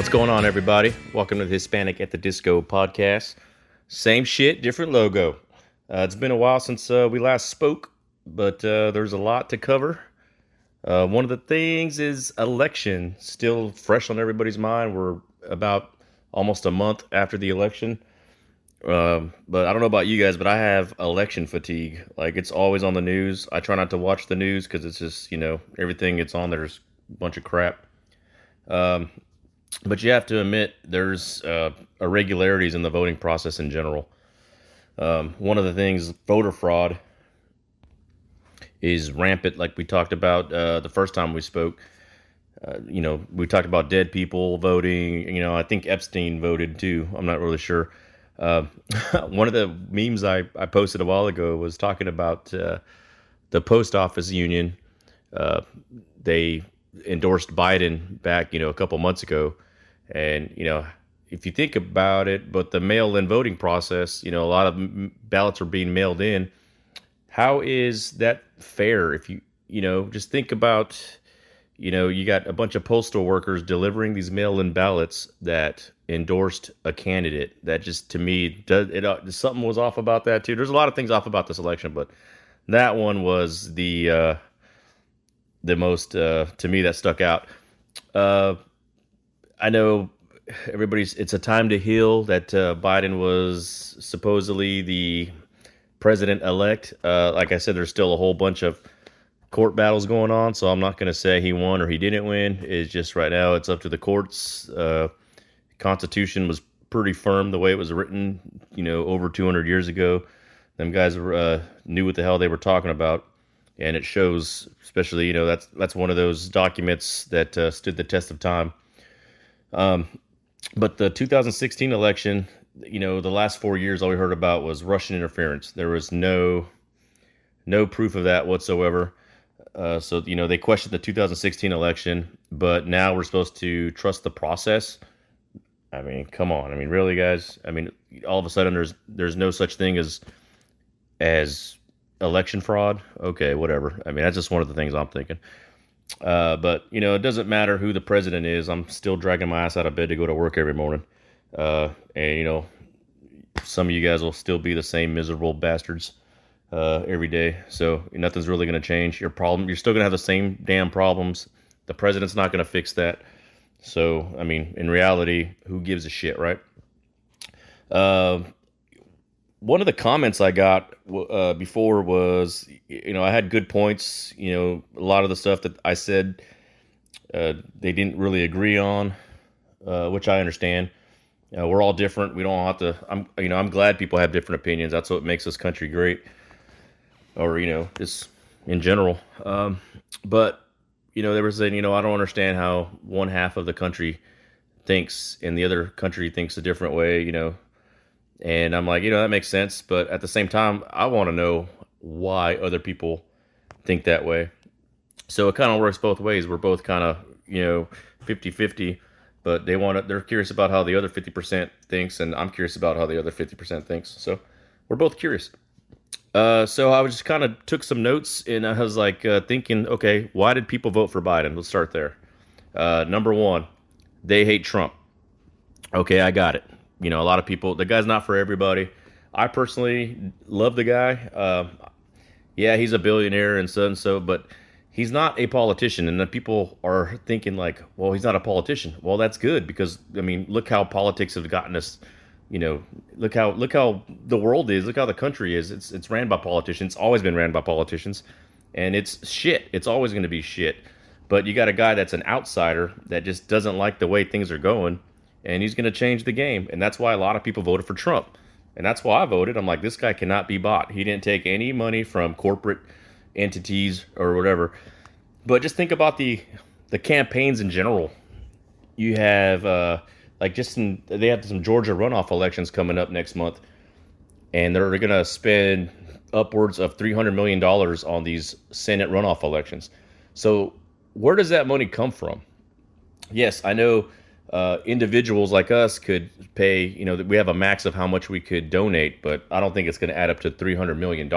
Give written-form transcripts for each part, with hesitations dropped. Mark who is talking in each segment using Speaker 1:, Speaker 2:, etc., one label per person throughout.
Speaker 1: What's going on, everybody? Welcome to the Hispanic at the Disco podcast. Same shit, different logo. It's been a while since we last spoke, but there's a lot to cover. One of the things is election, still fresh on everybody's mind. We're about almost a month after the election. But I don't know about you guys, but I have election fatigue. Like, it's always on the news. I try not to watch the news because it's just, everything it's on there's a bunch of crap. But you have to admit there's irregularities in the voting process in general. One of the things, voter fraud, is rampant, like we talked about the first time we spoke. We talked about dead people voting. I think Epstein voted too. I'm not really sure. One of the memes I posted a while ago was talking about the post office union. They endorsed Biden back, a couple months ago. And, if you think about it, but the mail-in voting process, a lot of ballots are being mailed in. How is that fair? If just think about, you got a bunch of postal workers delivering these mail-in ballots that endorsed a candidate. That just, to me, something was off about that too. There's a lot of things off about this election, but that one was the most, to me, that stuck out. I know it's a time to heal that Biden was supposedly the president-elect. Like I said, there's still a whole bunch of court battles going on, so I'm not going to say he won or he didn't win. It's just right now it's up to the courts. Constitution was pretty firm the way it was written, over 200 years ago. Them guys knew what the hell they were talking about. And it shows, especially, that's one of those documents that stood the test of time. But the 2016 election, the last 4 years, all we heard about was Russian interference. There was no proof of that whatsoever. So they questioned the 2016 election, but now we're supposed to trust the process. I mean, come on. I mean, really, guys? I mean, all of a sudden there's no such thing as election fraud. Okay, whatever. I mean, that's just one of the things I'm thinking. But it doesn't matter who the president is. I'm still dragging my ass out of bed to go to work every morning. And some of you guys will still be the same miserable bastards every day. So nothing's really going to change. You're still going to have the same damn problems. The president's not going to fix that. So, I mean, in reality, who gives a shit, right? One of the comments I got before was, I had good points. A lot of the stuff that I said they didn't really agree on, which I understand. We're all different. We don't have to. I'm glad people have different opinions. That's what makes this country great, or just in general. But they were saying, I don't understand how one half of the country thinks and the other country thinks a different way. And I'm like, that makes sense. But at the same time, I want to know why other people think that way. So it kind of works both ways. We're both kind of, 50-50, but they're curious about how the other 50% thinks. And I'm curious about how the other 50% thinks. So we're both curious. So I just kind of took some notes and I was like thinking, okay, why did people vote for Biden? Let's start there. Number one, they hate Trump. Okay, I got it. A lot of people, the guy's not for everybody. I personally love the guy. Yeah, he's a billionaire and so, but he's not a politician. And then people are thinking like, well, he's not a politician. Well, that's good because, look how politics have gotten us, look how the world is, look how the country is. It's ran by politicians. It's always been ran by politicians. And it's shit. It's always going to be shit. But you got a guy that's an outsider that just doesn't like the way things are going. And he's going to change the game. And that's why a lot of people voted for Trump. And that's why I voted. I'm like, this guy cannot be bought. He didn't take any money from corporate entities or whatever. But just think about the campaigns in general. You have, they have some Georgia runoff elections coming up next month. And they're going to spend upwards of $300 million on these Senate runoff elections. So where does that money come from? Yes, I know individuals like us could pay, we have a max of how much we could donate, but I don't think it's going to add up to $300 million.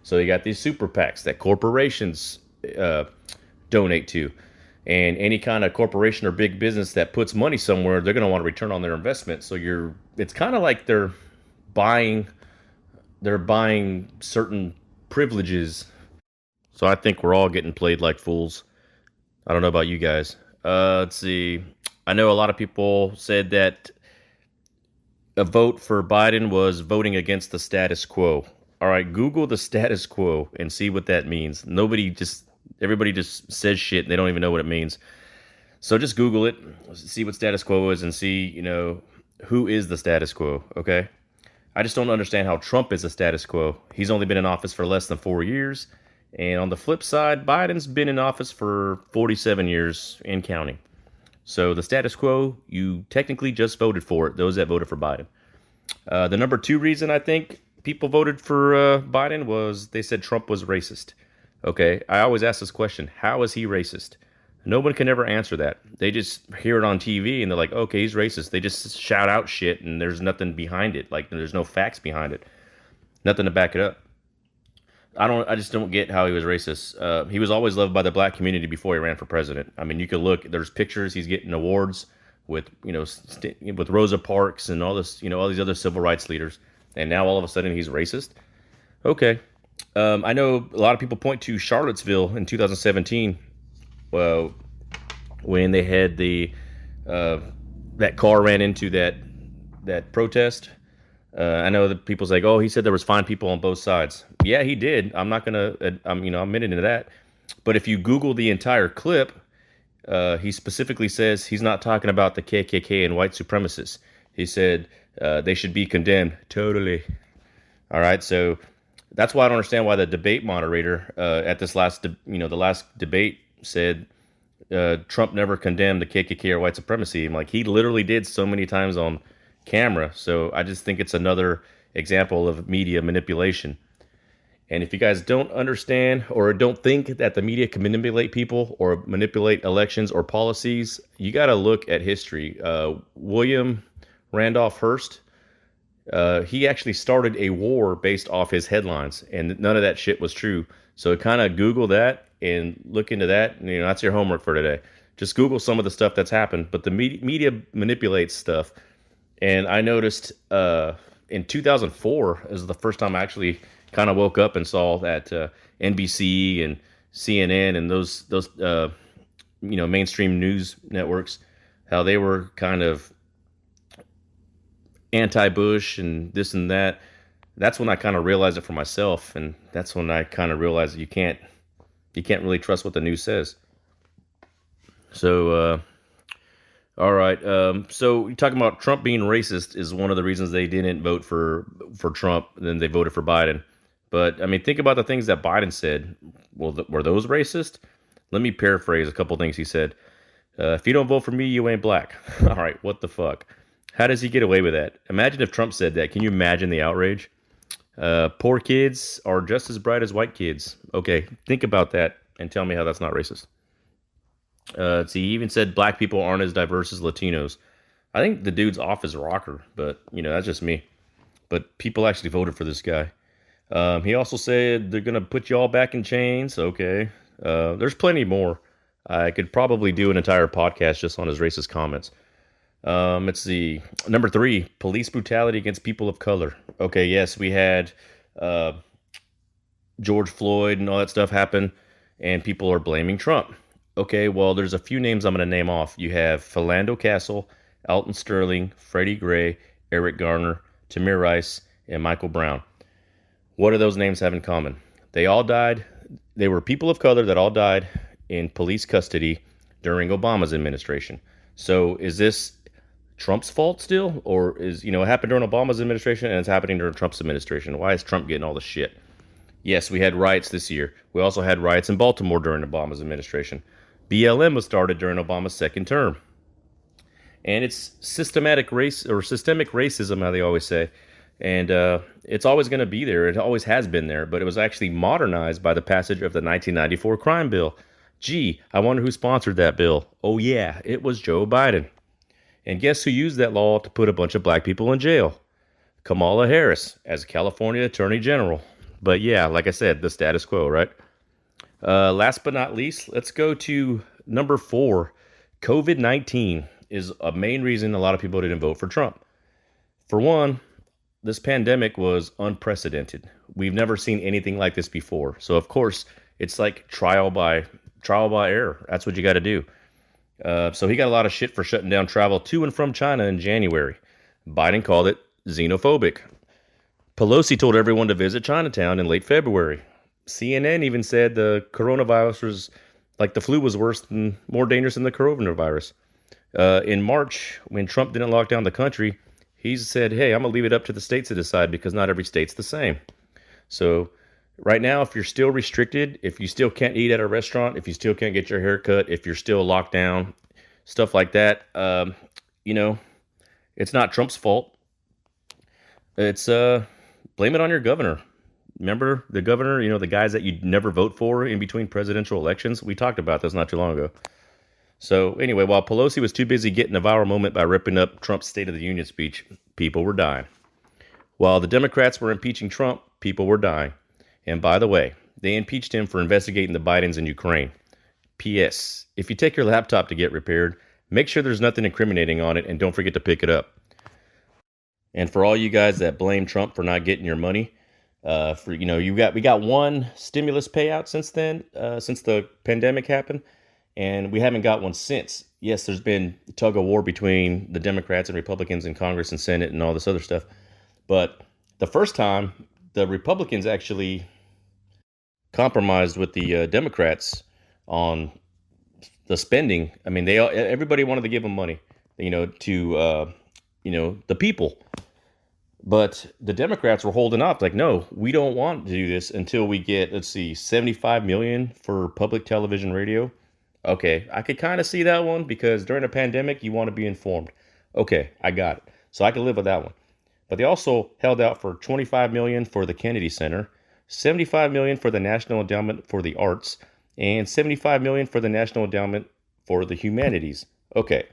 Speaker 1: So you got these super PACs that corporations donate to. And any kind of corporation or big business that puts money somewhere, they're going to want to return on their investment. So it's kind of like buying, they're buying certain privileges. So I think we're all getting played like fools. I don't know about you guys. Let's see. I know a lot of people said that a vote for Biden was voting against the status quo. All right, Google the status quo and see what that means. Everybody just says shit and they don't even know what it means. So just Google it, see what status quo is, and see, who is the status quo, okay? I just don't understand how Trump is a status quo. He's only been in office for less than 4 years. And on the flip side, Biden's been in office for 47 years and counting. So the status quo, you technically just voted for it, those that voted for Biden. The number two reason I think people voted for Biden was they said Trump was racist. Okay, I always ask this question, how is he racist? No one can ever answer that. They just hear it on TV and they're like, okay, he's racist. They just shout out shit and there's nothing behind it. Like there's no facts behind it. Nothing to back it up. I just don't get how he was racist. He was always loved by the black community before he ran for president. I mean, you could look, there's pictures, he's getting awards with, with Rosa Parks and all this, all these other civil rights leaders. And now all of a sudden he's racist. Okay. I know a lot of people point to Charlottesville in 2017. Well, when they had that car ran into that protest. I know that people's like, oh, he said there was fine people on both sides. Yeah, he did. I'm not gonna, I'm admitting to that. But if you Google the entire clip, he specifically says he's not talking about the KKK and white supremacists. He said they should be condemned totally. All right, so that's why I don't understand why the debate moderator at this the last debate said Trump never condemned the KKK or white supremacy. I'm like, he literally did so many times on camera. So I just think it's another example of media manipulation. And if you guys don't understand or don't think that the media can manipulate people or manipulate elections or policies, you got to look at history. William Randolph Hearst, he actually started a war based off his headlines, and none of that shit was true. So kind of Google that and look into that. And, that's your homework for today. Just Google some of the stuff that's happened. But the media manipulates stuff. And I noticed in 2004 is the first time I actually kind of woke up and saw that NBC and CNN and those mainstream news networks, how they were kind of anti-Bush and this and that. That's when I kind of realized it for myself, and that's when I kind of realized that you can't really trust what the news says. So. All right. So you're talking about Trump being racist is one of the reasons they didn't vote for Trump. Then they voted for Biden. But I mean, think about the things that Biden said. Well, were those racist? Let me paraphrase a couple things he said. If you don't vote for me, you ain't black. All right. What the fuck? How does he get away with that? Imagine if Trump said that. Can you imagine the outrage? Poor kids are just as bright as white kids. Okay. Think about that and tell me how that's not racist. He even said black people aren't as diverse as Latinos. I think the dude's off his rocker, but that's just me. But people actually voted for this guy. He also said they're gonna put you all back in chains. Okay, there's plenty more. I could probably do an entire podcast just on his racist comments. Let's see. Number 3, police brutality against people of color. Okay, yes, we had George Floyd and all that stuff happen, and people are blaming Trump. Okay, well, there's a few names I'm going to name off. You have Philando Castle, Alton Sterling, Freddie Gray, Eric Garner, Tamir Rice, and Michael Brown. What do those names have in common? They all died. They were people of color that all died in police custody during Obama's administration. So is this Trump's fault still? Or is, it happened during Obama's administration and it's happening during Trump's administration? Why is Trump getting all the shit? Yes, we had riots this year. We also had riots in Baltimore during Obama's administration. BLM was started during Obama's second term. And it's systemic racism, how they always say. And it's always going to be there. It always has been there. But it was actually modernized by the passage of the 1994 crime bill. Gee, I wonder who sponsored that bill. Oh, yeah, it was Joe Biden. And guess who used that law to put a bunch of black people in jail? Kamala Harris as California Attorney General. But yeah, like I said, the status quo, right? Last but not least, let's go to number 4, COVID-19 is a main reason a lot of people didn't vote for Trump. For one, this pandemic was unprecedented. We've never seen anything like this before. So of course, it's like trial by error. That's what you got to do. So he got a lot of shit for shutting down travel to and from China in January. Biden called it xenophobic. Pelosi told everyone to visit Chinatown in late February. CNN even said the coronavirus was like the flu was more dangerous than the coronavirus. In March, when Trump didn't lock down the country, he said, hey, I'm going to leave it up to the states to decide because not every state's the same. So right now, if you're still restricted, if you still can't eat at a restaurant, if you still can't get your hair cut, if you're still locked down, stuff like that, you know, it's not Trump's fault. It's blame it on your governor. Remember the governor, the guys that you'd never vote for in between presidential elections? We talked about this not too long ago. So anyway, while Pelosi was too busy getting a viral moment by ripping up Trump's State of the Union speech, people were dying. While the Democrats were impeaching Trump, people were dying. And by the way, they impeached him for investigating the Bidens in Ukraine. P.S. If you take your laptop to get repaired, make sure there's nothing incriminating on it and don't forget to pick it up. And for all you guys that blame Trump for not getting your money, we got one stimulus payout since then, since the pandemic happened, and we haven't got one since. Yes, there's been tug of war between the Democrats and Republicans in Congress and Senate and all this other stuff. But the first time, the Republicans actually compromised with the Democrats on the spending. I mean, everybody wanted to give them money, to the people. But the Democrats were holding up, like, no, we don't want to do this until we get, $75 million for public television radio. Okay, I could kind of see that one because during a pandemic, you want to be informed. Okay, I got it. So I can live with that one. But they also held out for $25 million for the Kennedy Center, $75 million for the National Endowment for the Arts, and $75 million for the National Endowment for the Humanities. Okay,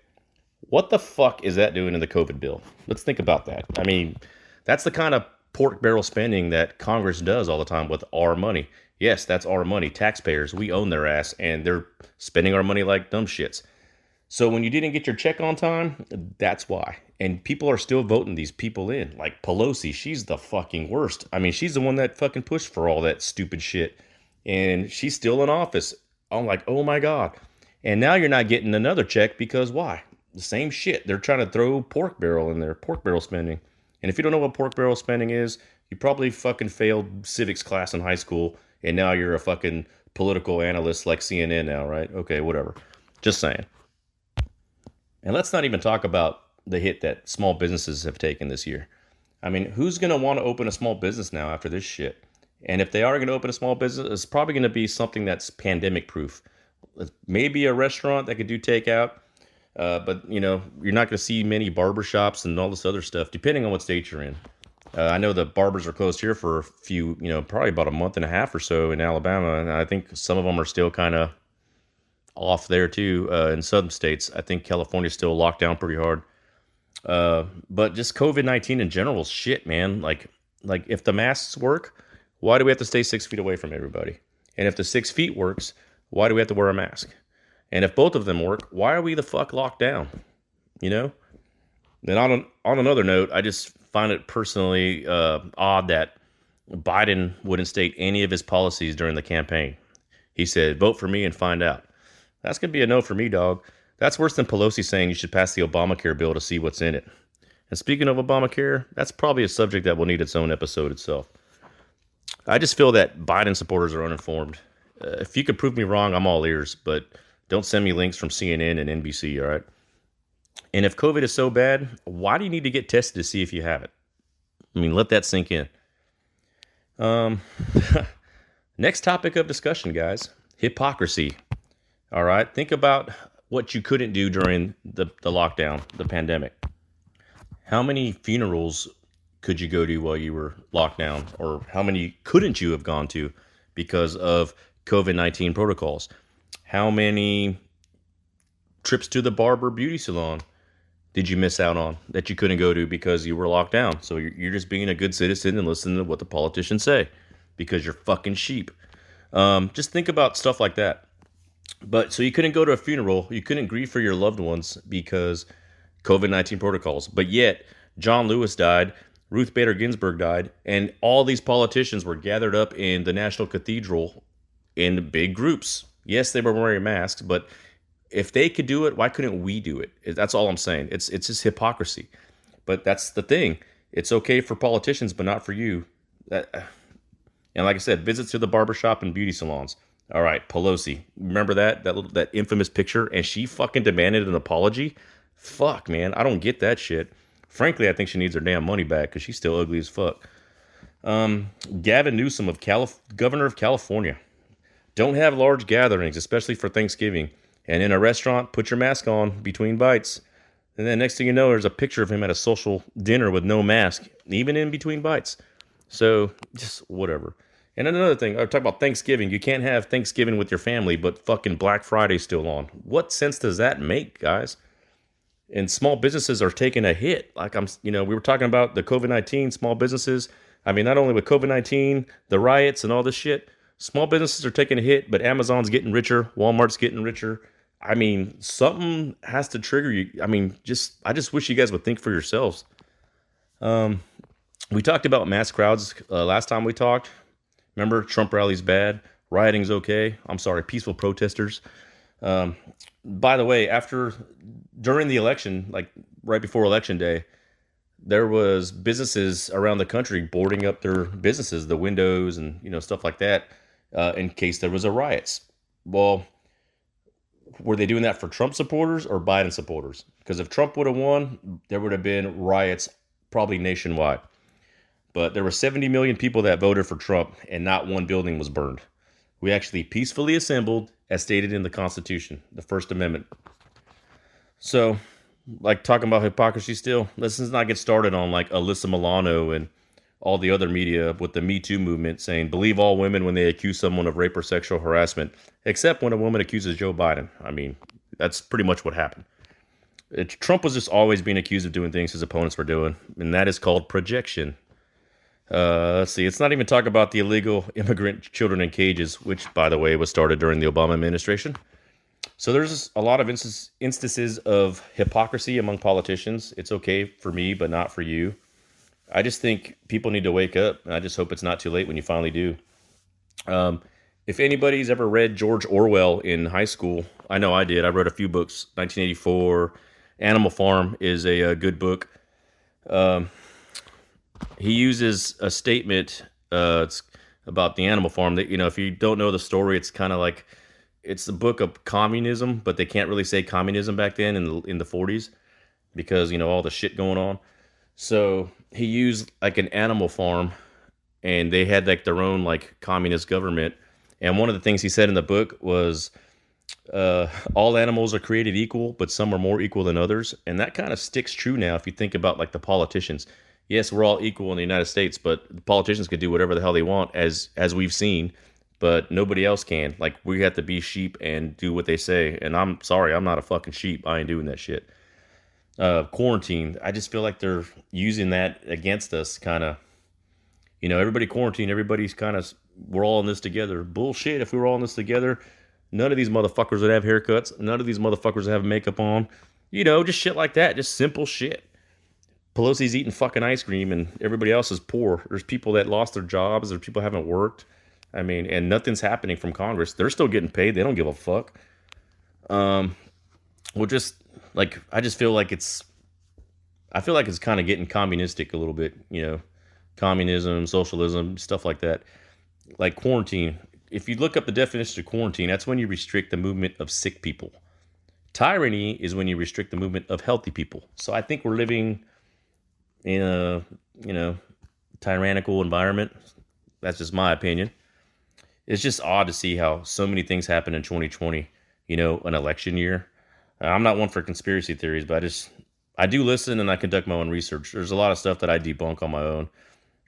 Speaker 1: what the fuck is that doing in the COVID bill? Let's think about that. I mean, that's the kind of pork barrel spending that Congress does all the time with our money. Yes, that's our money. Taxpayers, we own their ass, and they're spending our money like dumb shits. So when you didn't get your check on time, that's why. And people are still voting these people in. Like Pelosi, she's the fucking worst. I mean, she's the one that fucking pushed for all that stupid shit. And she's still in office. I'm like, oh my God. And now you're not getting another check because why? The same shit. They're trying to throw pork barrel in there, pork barrel spending. And if you don't know what pork barrel spending is, you probably fucking failed civics class in high school. And now you're a fucking political analyst like CNN now, right? Okay, whatever. Just saying. And let's not even talk about the hit that small businesses have taken this year. I mean, who's going to want to open a small business now after this shit? And if they are going to open a small business, it's probably going to be something that's pandemic proof. Maybe a restaurant that could do takeout. But, you're not going to see many barbershops and all this other stuff, depending on what state you're in. I know the barbers are closed here for a few, probably about a month and a half or so in Alabama. And I think some of them are still kind of off there too. In some states, I think California's still locked down pretty hard. But just COVID-19 in general is shit, man. Like if the masks work, why do we have to stay 6 feet away from everybody? And if the 6 feet works, why do we have to wear a mask? And if both of them work, why are we the fuck locked down? Then on another note, I just find it personally odd that Biden wouldn't state any of his policies during the campaign. He said, vote for me and find out. That's going to be a no for me, dog. That's worse than Pelosi saying you should pass the Obamacare bill to see what's in it. And speaking of Obamacare, that's probably a subject that will need its own episode itself. I just feel that Biden supporters are uninformed. If you could prove me wrong, I'm all ears, but don't send me links from CNN and NBC, all right? And if COVID is so bad, why do you need to get tested to see if you have it? I mean, let that sink in. Next topic of discussion, guys. Hypocrisy. All right? Think about what you couldn't do during the lockdown, the pandemic. How many funerals could you go to while you were locked down? Or how many couldn't you have gone to because of COVID-19 protocols? How many trips to the barber beauty salon did you miss out on that you couldn't go to because you were locked down? So you're just being a good citizen and listening to what the politicians say because you're fucking sheep. Just think about stuff like that. But so you couldn't go to a funeral, you couldn't grieve for your loved ones because COVID-19 protocols. But yet, John Lewis died, Ruth Bader Ginsburg died, and all these politicians were gathered up in the National Cathedral in big groups. Yes, they were wearing masks, but if they could do it, why couldn't we do it? That's all I'm saying. It's just hypocrisy. But that's the thing. It's okay for politicians, but not for you. And like I said, visits to the barbershop and beauty salons. All right, Pelosi. Remember that infamous picture? And she fucking demanded an apology? Fuck, man. I don't get that shit. Frankly, I think she needs her damn money back because she's still ugly as fuck. Gavin Newsom governor of California. Don't have large gatherings, especially for Thanksgiving. And in a restaurant, put your mask on between bites. And then next thing you know, there's a picture of him at a social dinner with no mask, even in between bites. So just whatever. And another thing, I talk about Thanksgiving. You can't have Thanksgiving with your family, but fucking Black Friday's still on. What sense does that make, guys? And small businesses are taking a hit. We were talking about the COVID-19 small businesses. I mean, not only with COVID-19, the riots and all this shit, small businesses are taking a hit, but Amazon's getting richer, Walmart's getting richer. I mean, something has to trigger you. I mean, I just wish you guys would think for yourselves. We talked about mass crowds last time we talked. Remember, Trump rally's bad, rioting's okay. I'm sorry, peaceful protesters. By the way, during the election, like right before election day, there was businesses around the country boarding up their businesses, the windows and stuff like that, in case there was a riots. Well, were they doing that for Trump supporters or Biden supporters? Because if Trump would have won, there would have been riots probably nationwide. But there were 70 million people that voted for Trump, and not one building was burned. We actually peacefully assembled, as stated in the Constitution, the First Amendment. So, like talking about hypocrisy still, let's not get started on like Alyssa Milano and all the other media with the Me Too movement saying, believe all women when they accuse someone of rape or sexual harassment, except when a woman accuses Joe Biden. I mean, that's pretty much what happened. Trump was just always being accused of doing things his opponents were doing, and that is called projection. Let's see. It's not even talk about the illegal immigrant children in cages, which, by the way, was started during the Obama administration. So there's a lot of instances of hypocrisy among politicians. It's okay for me, but not for you. I just think people need to wake up, and I just hope it's not too late when you finally do. If anybody's ever read George Orwell in high school, I know I did. I wrote a few books. 1984, Animal Farm is a good book. He uses a statement it's about the Animal Farm that, if you don't know the story, it's kind of like it's the book of communism, but they can't really say communism back then in the 40s because, all the shit going on. So he used like an animal farm, and they had like their own like communist government. And one of the things he said in the book was all animals are created equal, but some are more equal than others. And that kind of sticks true now if you think about like the politicians. Yes, we're all equal in the United States, but the politicians can do whatever the hell they want, as we've seen, but nobody else can. Like, we have to be sheep and do what they say. And I'm sorry, I'm not a fucking sheep. I ain't doing that shit. Quarantine. I just feel like they're using that against us, kind of. Everybody quarantine. Everybody's kind of, we're all in this together. Bullshit. If we were all in this together, none of these motherfuckers would have haircuts. None of these motherfuckers would have makeup on. Just shit like that. Just simple shit. Pelosi's eating fucking ice cream and everybody else is poor. There's people that lost their jobs. There's people that haven't worked. I mean, and nothing's happening from Congress. They're still getting paid. They don't give a fuck. I just feel like it's kind of getting communistic a little bit, communism, socialism, stuff like that. Like quarantine. If you look up the definition of quarantine, that's when you restrict the movement of sick people. Tyranny is when you restrict the movement of healthy people. So I think we're living in a, tyrannical environment. That's just my opinion. It's just odd to see how so many things happen in 2020, an election year. I'm not one for conspiracy theories, but I do listen and I conduct my own research. There's a lot of stuff that I debunk on my own.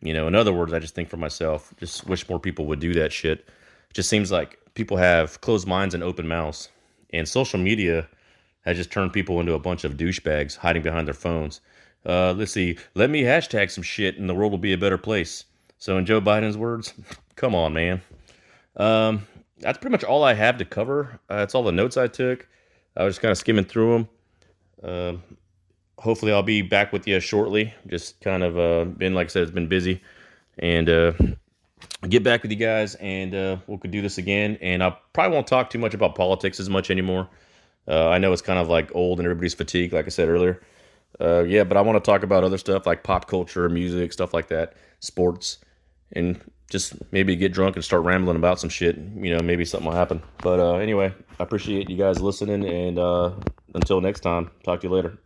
Speaker 1: In other words, I just think for myself. Just wish more people would do that shit. It just seems like people have closed minds and open mouths. And social media has just turned people into a bunch of douchebags hiding behind their phones. Let's see. Let me hashtag some shit and the world will be a better place. So in Joe Biden's words, come on, man. that's pretty much all I have to cover. That's all the notes I took. I was just kind of skimming through them. Hopefully, I'll be back with you shortly. Just kind of been, like I said, it's been busy, and get back with you guys, and we could do this again. And I probably won't talk too much about politics as much anymore. I know it's kind of like old and everybody's fatigued, like I said earlier. Yeah, but I want to talk about other stuff like pop culture, music, stuff like that, sports, and just maybe get drunk and start rambling about some shit. Maybe something will happen. But anyway, I appreciate you guys listening, and until next time, talk to you later.